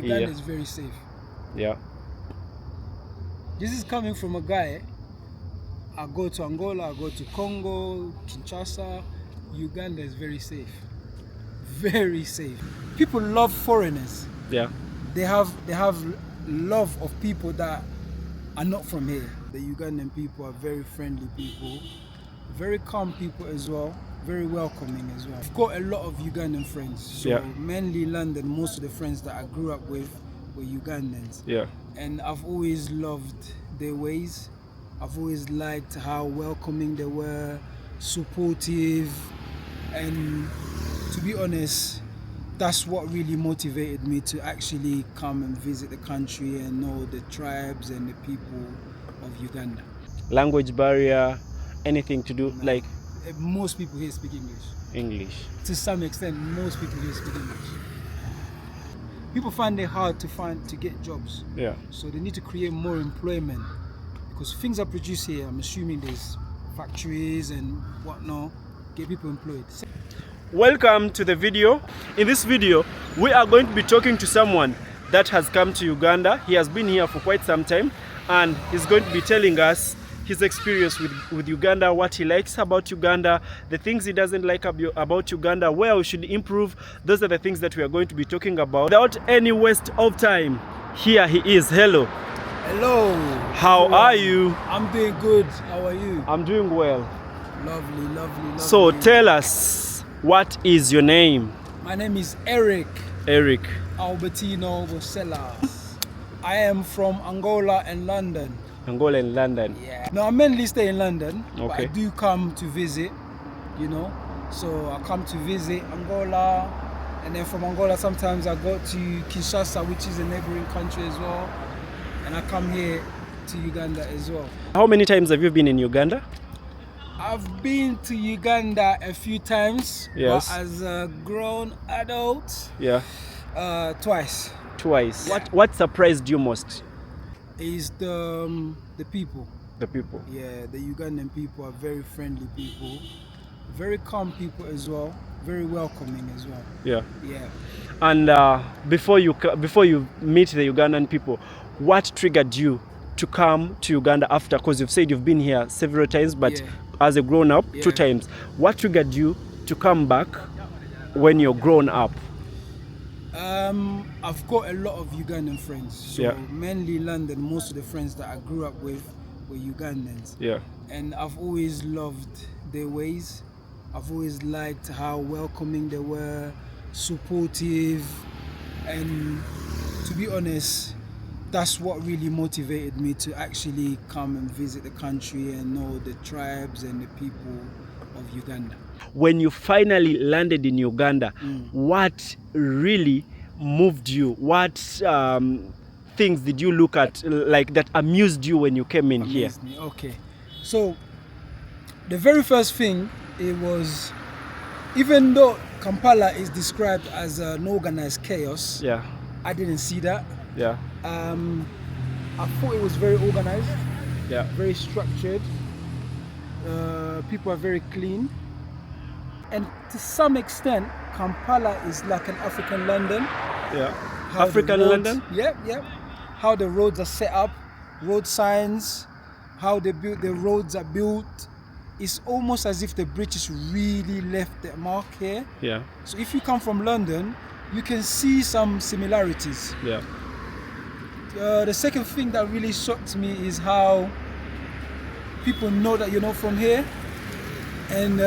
Uganda is very safe. Yeah. This is coming from a guy. I go to Angola, I go to Congo, Kinshasa. Uganda is very safe. Very safe. People love foreigners. Yeah. They have love of people that are not from here. The Ugandan people are very friendly people, very calm people as well, very welcoming as well. I've got a lot of Ugandan friends. So mainly London, most of the friends that I grew up with were Ugandans. Yeah. And I've always loved their ways. I've always liked how welcoming they were, supportive, and to be honest, that's what really motivated me to actually come and visit the country and know the tribes and the people of Uganda. Language barrier, anything to do, No. like? Most people here speak English. English. To some extent, most people here speak English. People find it hard to get jobs. Yeah. So they need to create more employment because things are produced here. I'm assuming there's factories and whatnot. Get people employed. Welcome to the video. In this video, we are going to be talking to someone that has come to Uganda. He has been here for quite some time and he's going to be telling us his experience with Uganda, what he likes about Uganda, the things he doesn't like about Uganda, where we should improve. Those are the things that we are going to be talking about. Without any waste of time, here he is. Hello. Hello. How are you? I'm doing good. How are you? I'm doing well. Lovely, lovely, lovely. So tell us, what is your name? My name is Eric. Eric. Albertino Bosella. I am from Angola and London. Angola and London. Yeah. No, I mainly stay in London. Okay. But I do come to visit, you know. So I come to visit Angola, and then from Angola sometimes I go to Kinshasa, which is a neighboring country as well. And I come here to Uganda as well. How many times have you been in Uganda? I've been to Uganda a few times. Yes. But as a grown adult, Yeah. Twice. Twice. What surprised you most? Is the people. The people. Yeah, the Ugandan people are very friendly people, very calm people as well, very welcoming as well. Yeah. Yeah. And before you meet the Ugandan people, what triggered you to come to Uganda after? Because you've said you've been here several times, but as a grown up, 2 times. What triggered you to come back when you're grown up? I've got a lot of Ugandan friends. So mainly London, most of the friends that I grew up with were Ugandans. Yeah. And I've always loved their ways. I've always liked how welcoming they were, supportive, and to be honest, that's what really motivated me to actually come and visit the country and know the tribes and the people of Uganda. When you finally landed in Uganda, what really moved you? What things did you look at like that amused you when you came in here? Me. Okay, so the very first thing, it was, even though Kampala is described as an organized chaos, I didn't see that. Yeah. I thought it was very organized, very structured. People are very clean. And to some extent, Kampala is like an African London. Yeah. African London? Yep. How the roads are set up, road signs, how the roads are built. It's almost as if the British really left their mark here. Yeah. So if you come from London, you can see some similarities. Yeah. The second thing that really shocked me is how people know that you're not from here. And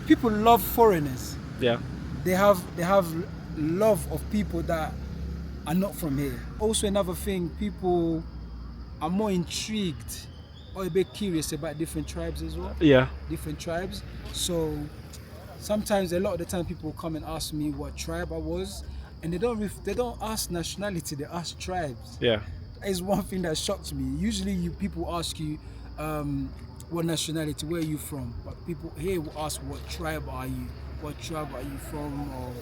people love foreigners. Yeah. They have love of people that are not from here. Also another thing, people are more intrigued or a bit curious about different tribes as well. Yeah. Different tribes. So sometimes, a lot of the time, people come and ask me what tribe I was, and they don't ask nationality, they ask tribes. Yeah. It's one thing that shocks me. Usually people ask you what nationality, where are you from? But people here will ask, what tribe are you? What tribe are you from? Or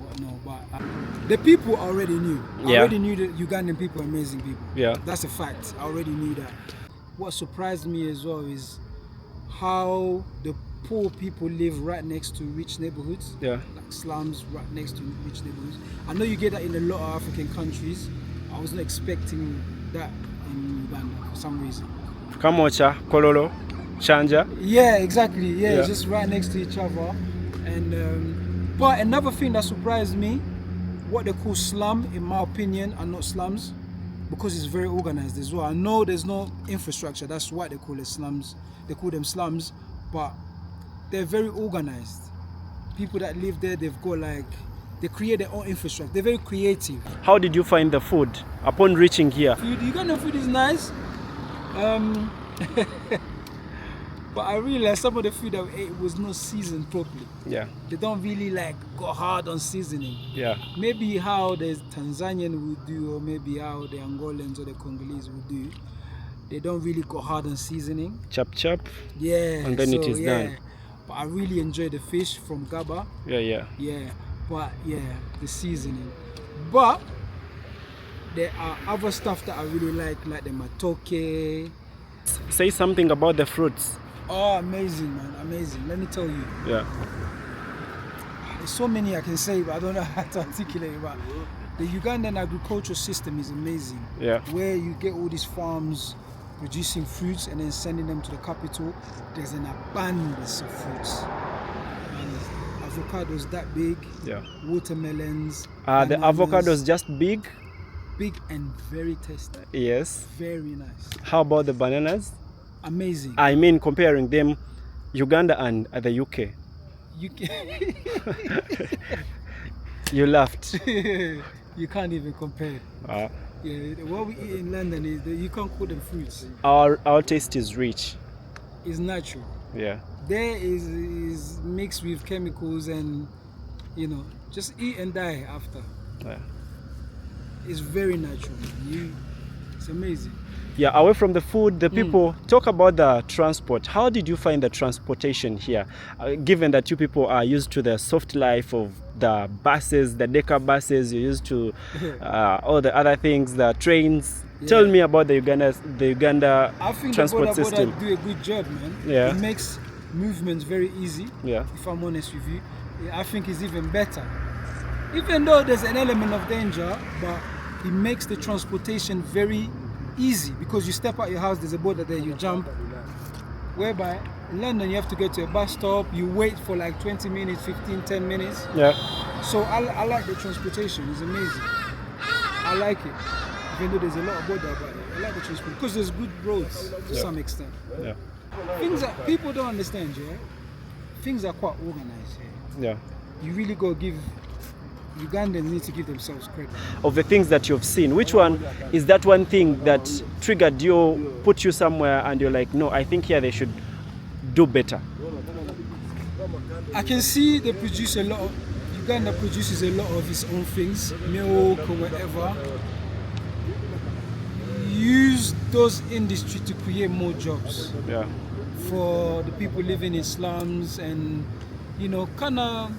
what? No, but the people I already knew. I already knew that Ugandan people are amazing people. Yeah. That's a fact. I already knew that. What surprised me as well is how the poor people live right next to rich neighborhoods. Yeah. Like slums right next to rich neighborhoods. I know you get that in a lot of African countries. I was not expecting that in Uganda for some reason. Kamocha, Kololo, Chanja. Yeah, exactly. Yeah, Yeah. it's just right next to each other. And but another thing that surprised me, what they call slum, in my opinion, are not slums, because it's very organized as well. I know there's no infrastructure. That's why they call it slums. They call them slums, but they're very organized. People that live there, they've got like, they create their own infrastructure. They're very creative. How did you find the food upon reaching here? Food, Ugandan food is nice. But I realized some of the food I ate was not seasoned properly. Yeah. They don't really like go hard on seasoning. Yeah. Maybe how the Tanzanian would do, or maybe how the Angolans or the Congolese would do. They don't really go hard on seasoning. Chop chop. Yeah. And then it is done. But I really enjoy the fish from Gaba. Yeah, yeah. Yeah. But yeah, the seasoning. But there are other stuff that I really like the matoke. Say something about the fruits. Oh, amazing, man, amazing. Let me tell you. Yeah. There's so many I can say, but I don't know how to articulate it. But the Ugandan agricultural system is amazing. Yeah. Where you get all these farms producing fruits and then sending them to the capital. There's an abundance of fruits. And avocados that big. Yeah. Watermelons. The bananas, avocados just big. big and very tasty. Yes. Very nice. How about the bananas? Amazing. I mean, comparing them, Uganda and the UK. You can You laughed. you can't even compare. Uh, Yeah, what we eat in London is that you can't call them fruits. our taste is rich. It's natural. Yeah. There is mixed with chemicals and just eat and die after. Yeah. It's very natural. It's amazing. Yeah, away from the food, the people talk about the transport. How did you find the transportation here? Given that you people are used to the soft life of the buses, the Deca buses, you're used to all the other things, the trains. Yeah. Tell me about the Uganda I think transport the border system. do a good job, man. Yeah. It makes movements very easy. Yeah. If I'm honest with you, I think it's even better. Even though there's an element of danger, but it makes the transportation very easy, because you step out your house, there's a border there, you jump. Whereby in London you have to get to a bus stop, you wait for like 20 minutes, 15, 10 minutes. Yeah. So I like the transportation, it's amazing. I like it. Even though there's a lot of border, but I like the transportation because there's good roads to some extent. Yeah. Things that people don't understand, yeah. Things are quite organized here. Yeah. You really go give Ugandans need to give themselves credit. Of the things that you've seen, which one is that one thing that triggered you, put you somewhere, and you're like, no, I think here they should do better? I can see they produce a lot of, Uganda produces a lot of its own things, milk or whatever. Use those industries to create more jobs Yeah. for the people living in slums, and kind of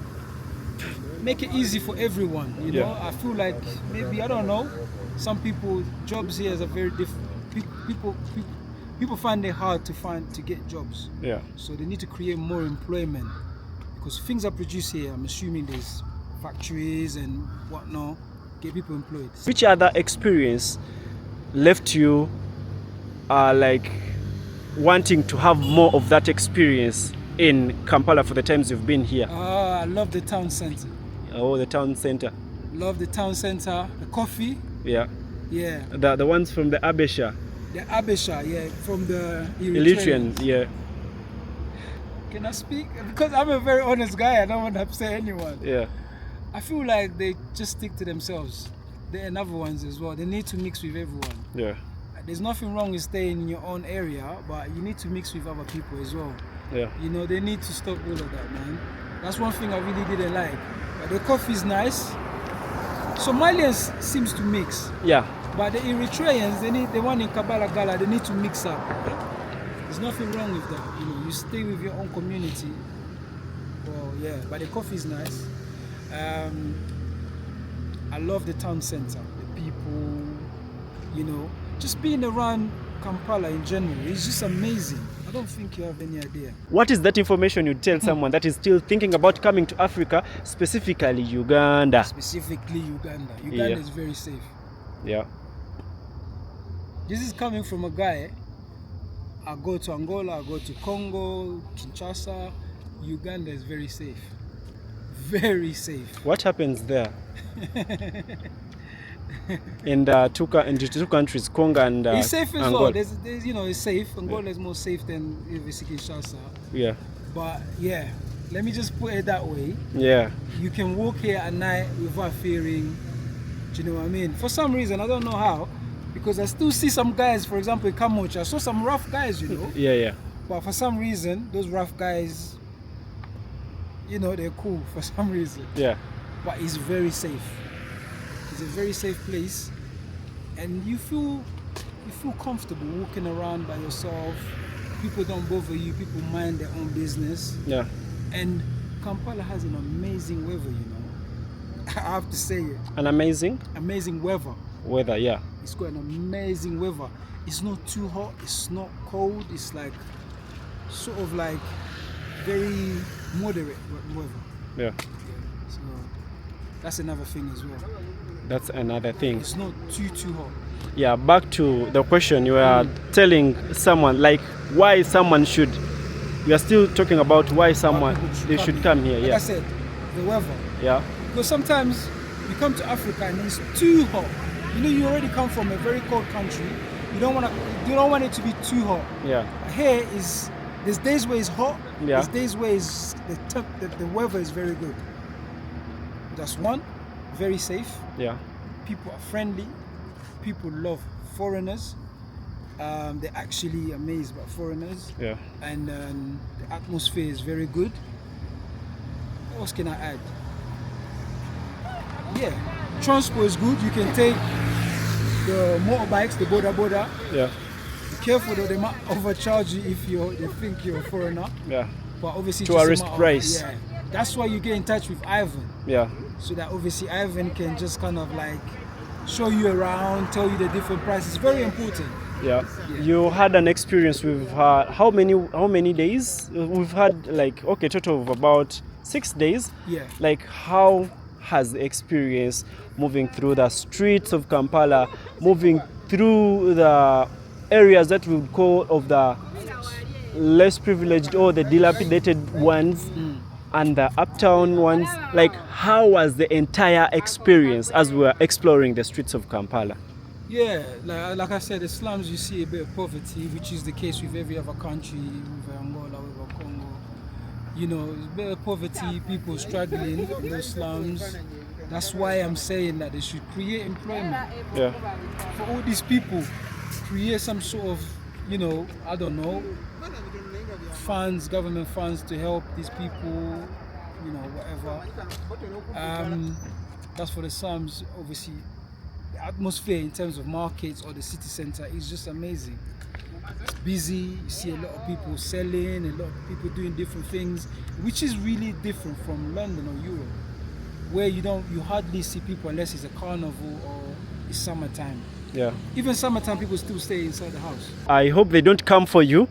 make it easy for everyone. Yeah. I feel like maybe, I don't know, some people jobs here are very different. People find it hard to get jobs. Yeah. So they need to create more employment, because things are produced here. I'm assuming there's factories and whatnot. Get people employed. Which other experience left you like wanting to have more of that experience in Kampala for the times you've been here? I love the town center. Oh, the town center. Love the town center. The coffee. Yeah. Yeah. The ones from the Abesha. The Abesha, yeah, from the Eritrean, yeah. Can I speak? Because I'm a very honest guy. I don't want to upset anyone. Yeah. I feel like they just stick to themselves. There are other ones as well. They need to mix with everyone. Yeah. There's nothing wrong with staying in your own area, but you need to mix with other people as well. Yeah. They need to stop all of that, man. That's one thing I really didn't like. But the coffee is nice. Somalians seems to mix. Yeah. But the Eritreans, the one in Kampala Gala, they need to mix up. There's nothing wrong with that. You stay with your own community. Well, yeah, but the coffee is nice. I love the town center, the people, just being around Kampala in general, it's just amazing. I don't think you have any idea. What is that information you'd tell someone that is still thinking about coming to Africa, specifically Uganda? Specifically Uganda. Uganda is very safe. Yeah. This is coming from a guy. I go to Angola, I go to Congo, Kinshasa. Uganda is very safe. Very safe. What happens there? in the two countries, Congo and it's safe as Angola. well. There's, it's safe. Angola is more safe than Kinshasa. Yeah. But yeah, let me just put it that way. Yeah. You can walk here at night without fearing. Do you know what I mean? For some reason, I don't know how, because I still see some guys, for example, in Kamocha, I saw some rough guys, Yeah. But for some reason, those rough guys, they're cool for some reason. Yeah. But it's very safe. It's a very safe place, and you feel comfortable walking around by yourself. People don't bother you. People mind their own business. Yeah. And Kampala has an amazing weather, I have to say it. An amazing weather. Weather, yeah. It's got an amazing weather. It's not too hot. It's not cold. It's like sort of like very moderate weather. Yeah. So that's another thing as well. That's another thing. It's not too hot. Yeah, back to the question you were telling someone, like why someone should. We are still talking about why someone should come here. Like I said, the weather. Yeah. Because sometimes you come to Africa and it's too hot. You already come from a very cold country. You don't want it to be too hot. Yeah. Here there's days where it's hot. Yeah. There's days where the weather is very good. That's one. Very safe. Yeah. People are friendly. People love foreigners. They're actually amazed by foreigners. Yeah. And the atmosphere is very good. What else can I add? Yeah, transport is good. You can take the motorbikes, the boda. Yeah. Be careful though, they might overcharge you if they think you're a foreigner. Yeah. But obviously Tourist price. Yeah. That's why you get in touch with Ivan. Yeah. So that obviously Ivan can just kind of like show you around, tell you the different prices. It's very important. Yeah. You had an experience with how many days? We've had like total of about 6 days. Yeah. Like how has the experience moving through the streets of Kampala, moving through the areas that we would call of the less privileged or the dilapidated ones and the uptown ones, like how was the entire experience as we were exploring the streets of Kampala? Yeah, like I said, the slums you see a bit of poverty, which is the case with every other country, with Angola, with Congo. There's a bit of poverty, people struggling in those slums. That's why I'm saying that they should create employment. Yeah. For all these people, create some sort of, I don't know, funds, government funds to help these people, whatever. That's for the slums. Obviously, the atmosphere in terms of markets or the city center is just amazing. It's busy, you see a lot of people selling, a lot of people doing different things, which is really different from London or Europe, where you hardly see people unless it's a carnival or it's summertime. Yeah. Even summertime, people still stay inside the house. I hope they don't come for you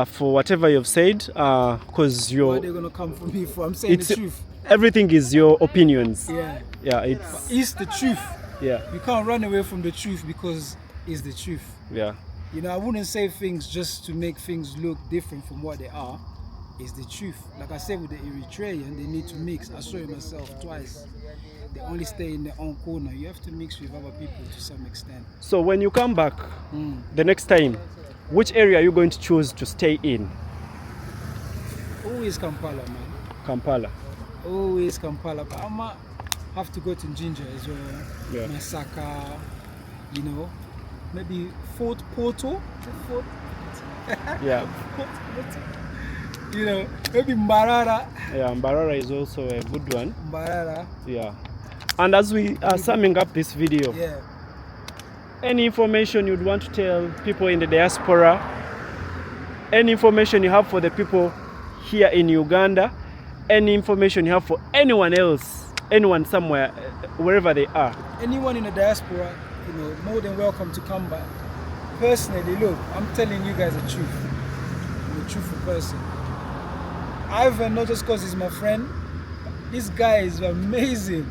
for whatever you've said, because What are they gonna come for me for? I'm saying the truth. Everything is your opinions. Yeah. Yeah, It's the truth. Yeah. You can't run away from the truth because it's the truth. Yeah. I wouldn't say things just to make things look different from what they are. It's the truth. Like I said with the Eritrean, they need to mix. I saw it myself twice. They only stay in their own corner. You have to mix with other people to some extent. So when you come back the next time, which area are you going to choose to stay in? Always Kampala, man. Kampala. Always Kampala. But I might have to go to Jinja as well. Yeah. Masaka, maybe Fort Porto. Yeah. Maybe Mbarara. Yeah, Mbarara is also a good one. Mbarara. Yeah. And as we are summing up this video, Yeah. any information you'd want to tell people in the diaspora, any information you have for the people here in Uganda, any information you have for anyone else, anyone somewhere, wherever they are. Anyone in the diaspora, more than welcome to come back. Personally, look, I'm telling you guys the truth. truthful person. Ivan, not just because he's my friend, this guy is amazing.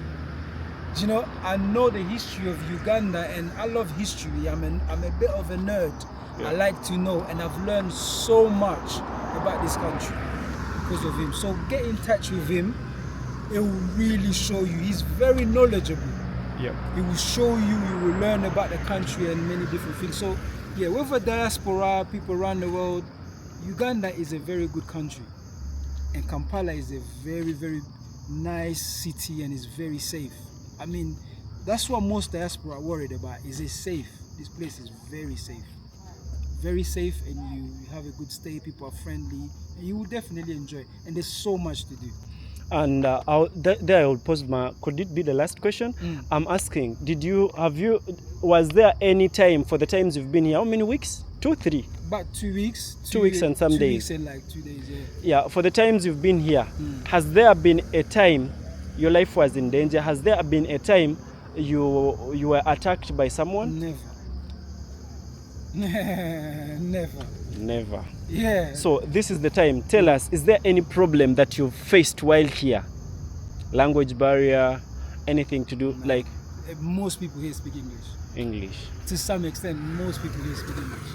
You know, I know the history of Uganda, and I love history. I'm a bit of a nerd. Yeah. I like to know, and I've learned so much about this country because of him. So get in touch with him. It will really show you. He's very knowledgeable. Yeah. He will show you. You will learn about the country and many different things. So yeah, with a diaspora, people around the world, Uganda is a very good country, and Kampala is a very, very nice city, and is very safe. I mean, that's what most diaspora are worried about. Is it safe? This place is very safe. Very safe, and you have a good stay. People are friendly, and you will definitely enjoy. And there's so much to do. And there I will pose could it be the last question? I'm asking, was there any time, for the times you've been here, how many weeks? 2, 3? About 2 weeks. 2 weeks and some 2 days. weeks and like 2 days, yeah. Yeah, for the times you've been here, has there been a time your life was in danger? Has there been a time you were attacked by someone? Never. Never. Never. Yeah. So this is the time. Tell us, is there any problem that you've faced while here? Language barrier, anything to do, like? Most people here speak English. English. To some extent, most people here speak English.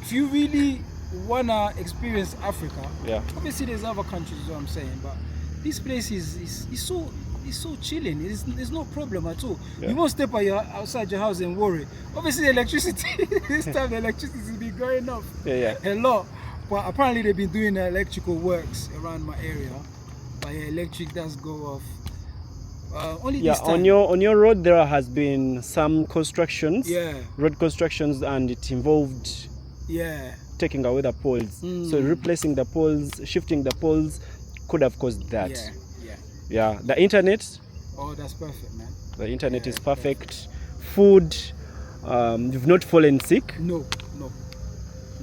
If you really wanna experience Africa, Yeah. obviously there's other countries, is what I'm saying, but this place is so chilling. There's no problem at all. Yeah. You won't step outside your house and worry. Obviously, the electricity, this time the electricity will be going off a lot. But apparently they've been doing electrical works around my area. But yeah, electric does go off. Only this time. on your road there has been some constructions. Yeah. Road constructions, and it involved taking away the poles. So replacing the poles, shifting the poles could have caused that. Yeah. The internet. Oh, that's perfect, man. The internet is perfect. Food. You've not fallen sick. No.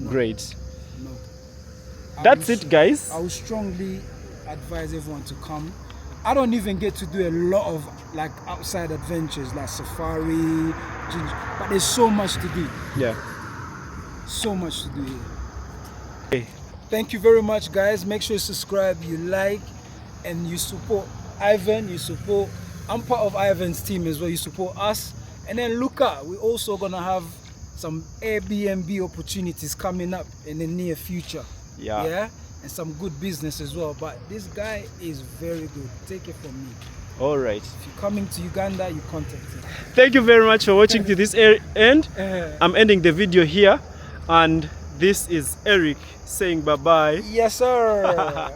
Great. No. That's it, guys. I would strongly advise everyone to come. I don't even get to do a lot of like outside adventures like safari, but there's so much to do. Yeah. So much to do here. Okay. Thank you very much, guys. Make sure you subscribe, you like, and you support Ivan. I'm part of Ivan's team as well. You support us. And then look out, we're also gonna have some Airbnb opportunities coming up in the near future. Yeah. And some good business as well. But this guy is very good. Take it from me. All right. If you're coming to Uganda, you contact him. Thank you very much for watching to this end. I'm ending the video here, and this is Eric saying bye-bye. Yes, sir.